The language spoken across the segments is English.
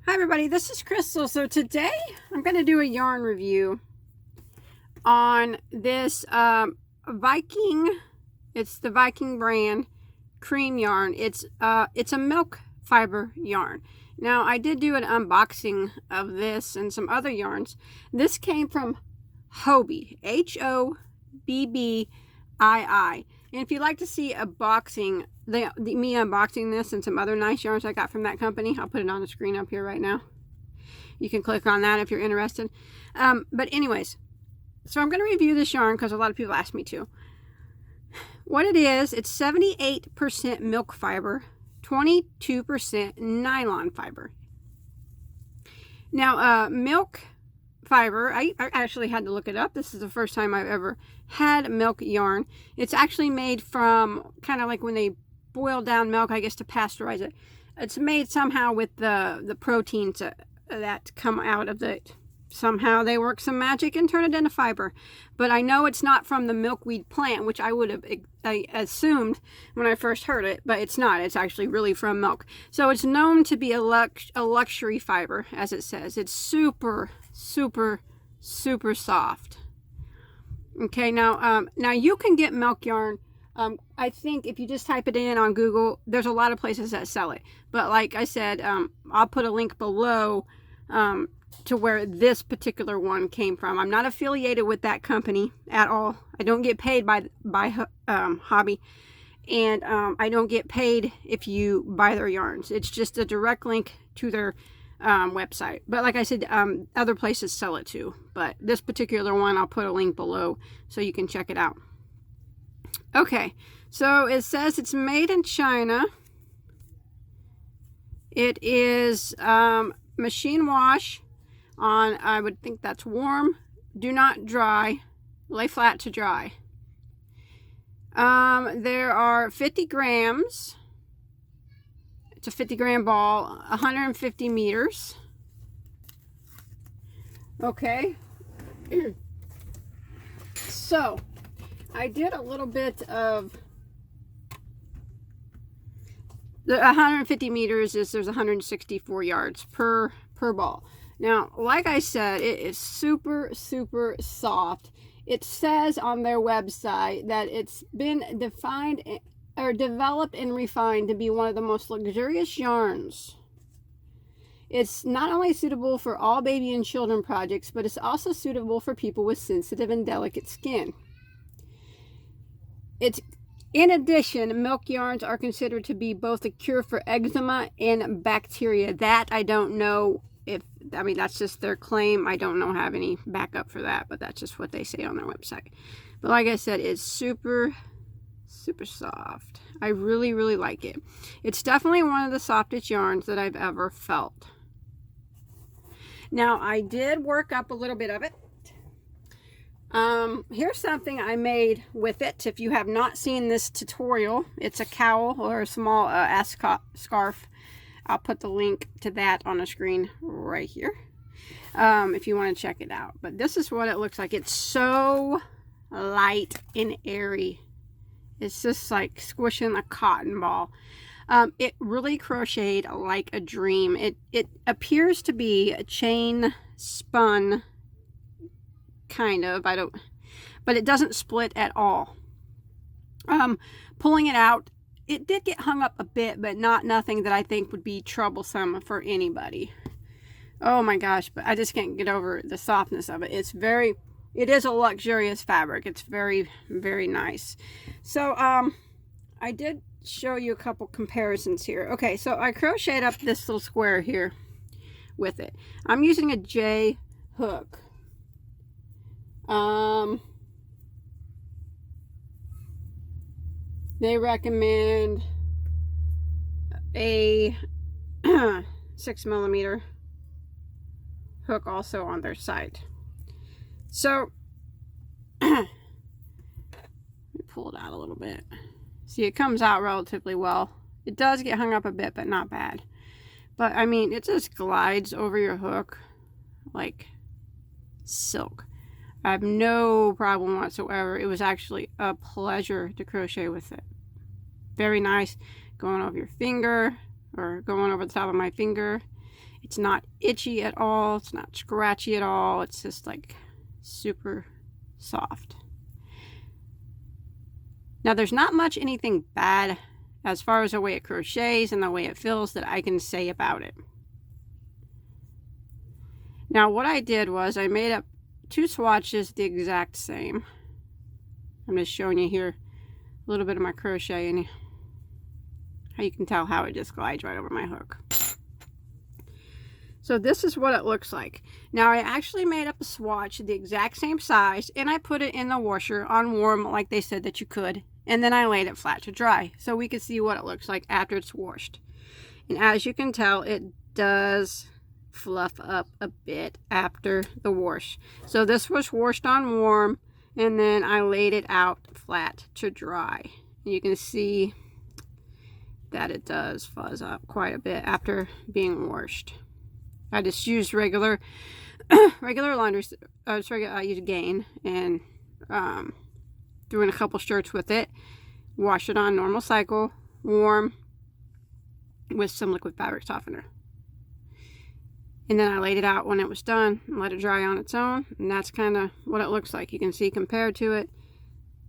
Hi everybody, this is Crystal. So today I'm going to do a yarn review on this Viking. It's the Viking brand cream yarn. It's a milk fiber yarn. Now I did do an unboxing of this and some other yarns. This came from Hobbii, Hobbii. And if you'd like to see a boxing, me unboxing this and some other nice yarns I got from that company, I'll put it on the screen up here right now. You can click on that if you're interested. But anyways, so I'm going to review this yarn because a lot of people ask me to. What it is, it's 78% milk fiber, 22% nylon fiber. Now, milk fiber, I actually had to look it up. This is the first time I've ever had milk yarn. It's actually made from kind of like when they boil down milk, I guess, to pasteurize it. It's made somehow with the proteins that come out of it. Somehow they work some magic and turn it into fiber. But I know it's not from the milkweed plant, which I would have assumed when I first heard it, but it's not. It's actually really from milk. So it's known to be a luxury fiber, as it says. It's super soft. Okay, now you can get milk yarn. I think if you just type it in on Google, there's a lot of places that sell it. But like I said, I'll put a link below to where this particular one came from. I'm not affiliated with that company at all. I don't get paid by Hobbii, and I don't get paid if you buy their yarns. It's just a direct link to their website. But like I said, other places sell it too. But this particular one, I'll put a link below so you can check it out. Okay, so it says it's made in China. It is machine wash on, I would think that's warm, do not dry, lay flat to dry. There are 50 grams. It's a 50-gram ball, 150 meters. Okay. So, I did a little bit of the 150 meters is there's 164 yards per ball. Now, like I said, it is super soft. It says on their website that it's been developed and refined to be one of the most luxurious yarns. It's not only suitable for all baby and children projects, but it's also suitable for people with sensitive and delicate skin. In addition, milk yarns are considered to be both a cure for eczema and bacteria. That I don't know if, I mean, that's just their claim. I don't have any backup for that, but that's just what they say on their website. But like I said, it's super soft. I really like it. It's definitely one of the softest yarns that I've ever felt. Now, I did work up a little bit of it. Here's something I made with it. If you have not seen this tutorial, it's a cowl or a small scarf. I'll put the link to that on the screen right here, if you want to check it out. But this is what it looks like. It's so light and airy. It's just like squishing a cotton ball. It really crocheted like a dream. It appears to be a chain spun, kind of. But it doesn't split at all. Pulling it out, it did get hung up a bit, but nothing that I think would be troublesome for anybody. Oh my gosh, but I just can't get over the softness of it. It is a luxurious fabric. It's very nice. So I did show you a couple comparisons here. Okay, so I crocheted up this little square here with it. I'm using a J hook. They recommend a 6mm hook also on their site. So let me pull it out a little bit. See, it comes out relatively well. It does get hung up a bit, but not bad. But I mean, it just glides over your hook like silk. I have no problem whatsoever. It was actually a pleasure to crochet with it. Very nice, going over your finger or going over the top of my finger. It's not itchy at all. It's not scratchy at all. It's just like super soft. Now there's not much anything bad as far as the way it crochets and the way it feels that I can say about it. Now what I did was I made up 2 swatches the exact same. I'm just showing you here a little bit of my crochet and how you can tell how it just glides right over my hook. So this is what it looks like. Now I actually made up a swatch the exact same size and I put it in the washer on warm like they said that you could. And then I laid it flat to dry so we could see what it looks like after it's washed. And as you can tell, it does fluff up a bit after the wash. So this was washed on warm and then I laid it out flat to dry. You can see that it does fuzz up quite a bit after being washed. I just used regular laundry. I used Gain and threw in a couple shirts with it. Wash it on normal cycle, warm, with some liquid fabric softener. And then I laid it out when it was done and let it dry on its own. And that's kind of what it looks like. You can see compared to it,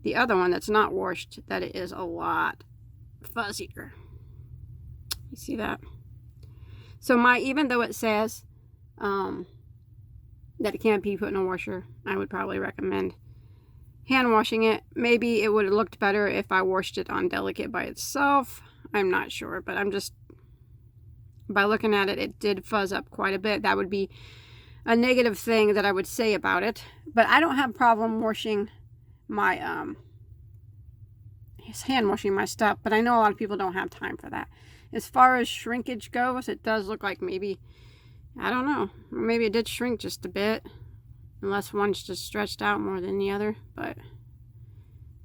the other one that's not washed, that it is a lot fuzzier. You see that? So even though it says that it can't be put in a washer, I would probably recommend hand washing it. Maybe it would have looked better if I washed it on delicate by itself. I'm not sure, but I'm just, by looking at it, it did fuzz up quite a bit. That would be a negative thing that I would say about it. But I don't have a problem washing my, hand washing my stuff, but I know a lot of people don't have time for that. As far as shrinkage goes, it does look like maybe, I don't know, maybe it did shrink just a bit, unless one's just stretched out more than the other, but it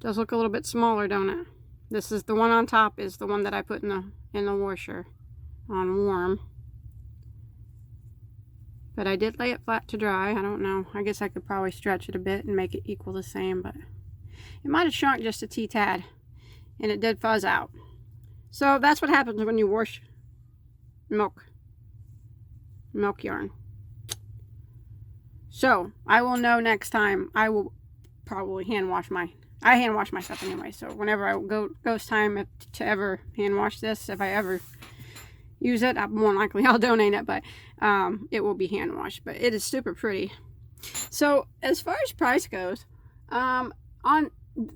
does look a little bit smaller, don't it? This is the one on top, is the one that I put in the washer on warm. But I did lay it flat to dry. I don't know. I guess I could probably stretch it a bit and make it equal the same, but it might have shrunk just a tad, and it did fuzz out. So that's what happens when you wash milk yarn. So I will know next time. I will probably hand wash my stuff anyway. So whenever I goes time to ever hand wash this, if I ever use it, more likely I'll donate it, but it will be hand washed. But it is super pretty. So as far as price goes,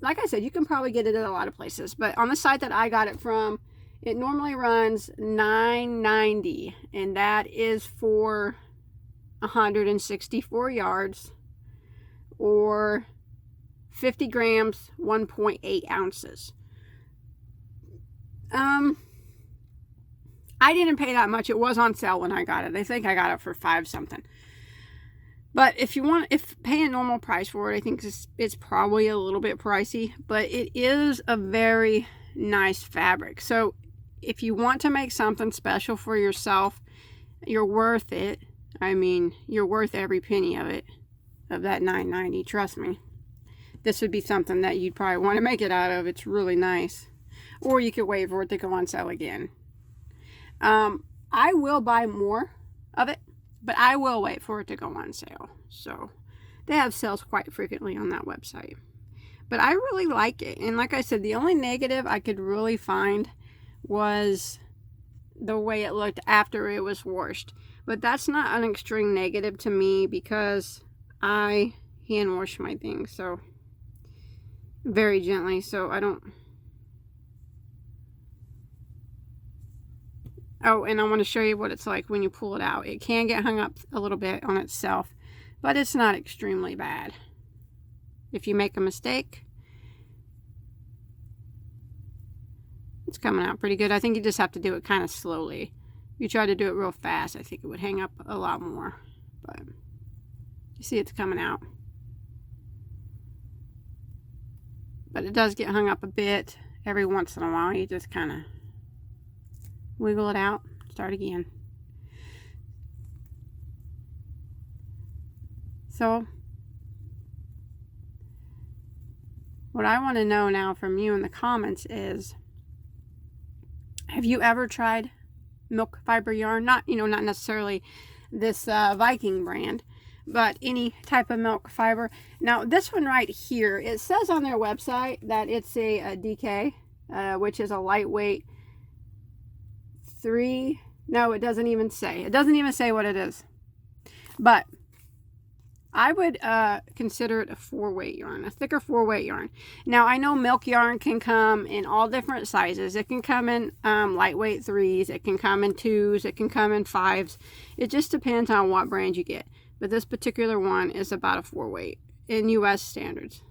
like I said, you can probably get it at a lot of places, but on the site that I got it from, it normally runs $9.90, and that is for 164 yards or 50 grams, 1.8 ounces. I didn't pay that much. It was on sale when I got it. I think I got it for $5 something. But if paying normal price for it, I think it's probably a little bit pricey, but it is a very nice fabric. So if you want to make something special for yourself, you're worth it. I mean, you're worth every penny of it, of that $9.90. Trust me. This would be something that you'd probably want to make it out of. It's really nice. Or you could wait for it to go on sale again. I will buy more of it, but I will wait for it to go on sale. So they have sales quite frequently on that website. But I really like it. And like I said, the only negative I could really find was the way it looked after it was washed. But that's not an extreme negative to me because I hand wash my things so very gently, so I don't. Oh, and I want to show you what it's like when you pull it out. It can get hung up a little bit on itself, but it's not extremely bad. If you make a mistake, it's coming out pretty good. I think you just have to do it kind of slowly. If you try to do it real fast, I think it would hang up a lot more. But you see it's coming out. But it does get hung up a bit every once in a while. You just kind of wiggle it out, start again. So what I want to know now from you in the comments is, have you ever tried milk fiber yarn. Not, you know, not necessarily this Viking brand, but any type of milk fiber. Now this one right here, it says on their website that it's a DK, which is a lightweight 3. No, it doesn't even say. It doesn't even say what it is. But I would consider it a 4-weight yarn, a thicker 4-weight yarn. Now, I know milk yarn can come in all different sizes. It can come in lightweight 3s. It can come in 2s. It can come in 5s. It just depends on what brand you get. But this particular one is about a 4-weight in U.S. standards.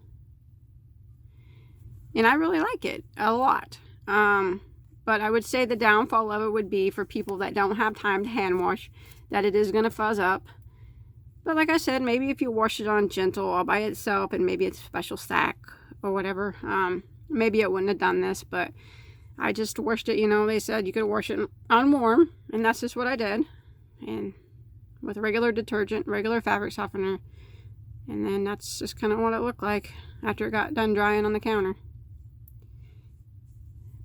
And I really like it a lot. But I would say the downfall of it would be for people that don't have time to hand wash, that it is going to fuzz up. But like I said, maybe if you wash it on gentle all by itself, and maybe it's a special stack or whatever, maybe it wouldn't have done this. But I just washed it, you know, they said you could wash it on warm, and that's just what I did. And with regular detergent, regular fabric softener, and then that's just kind of what it looked like after it got done drying on the counter.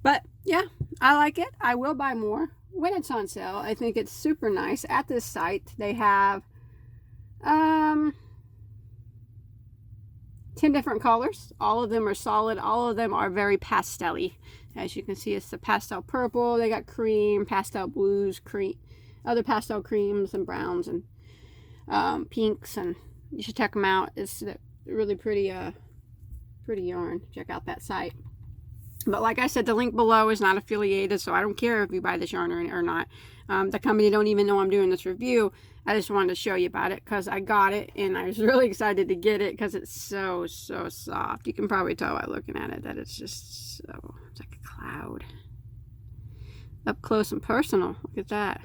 But yeah, I like it. I will buy more when it's on sale. I think it's super nice. At this site, they have 10 different colors. All of them are solid. All of them are very pastel-y. As you can see, it's the pastel purple. They got cream, pastel blues, cream, other pastel creams and browns and pinks. And you should check them out. It's really pretty, pretty yarn. Check out that site. But like I said, the link below is not affiliated, so I don't care if you buy this yarn or not. The company don't even know I'm doing this review. I just wanted to show you about it because I got it, and I was really excited to get it because it's so soft. You can probably tell by looking at it that it's just so, it's like a cloud. Up close and personal. Look at that.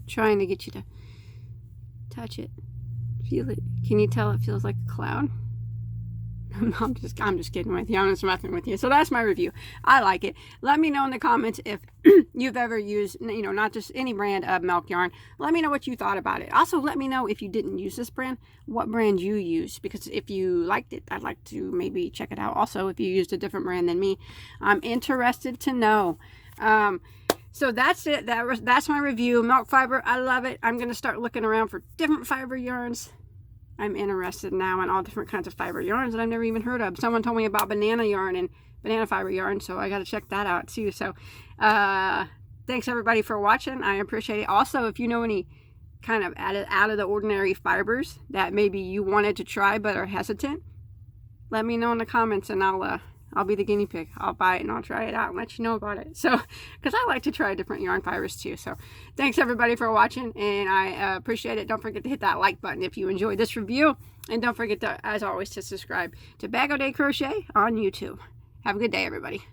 Trying to get you to touch it. Feel it. Can you tell it feels like a cloud? I'm just kidding with you. I'm just messing with you. So that's my review. I like it. Let me know in the comments if you've ever used, you know, not just any brand of milk yarn. Let me know what you thought about it. Also, let me know if you didn't use this brand, what brand you used. Because if you liked it, I'd like to maybe check it out. Also, if you used a different brand than me, I'm interested to know. So that's it. That's my review. Milk fiber, I love it. I'm going to start looking around for different fiber yarns. I'm interested now in all different kinds of fiber yarns that I've never even heard of. Someone told me about banana yarn and banana fiber yarn, so I got to check that out too. So thanks everybody for watching. I appreciate it. Also, if you know any kind of out of the ordinary fibers that maybe you wanted to try but are hesitant, let me know in the comments, and I'll be the guinea pig. I'll buy it and I'll try it out and let you know about it. So, because I like to try different yarn fibers too. So, thanks everybody for watching, and I appreciate it. Don't forget to hit that like button if you enjoyed this review. And don't forget to, as always, to subscribe to Bagoday Crochet on YouTube. Have a good day, everybody.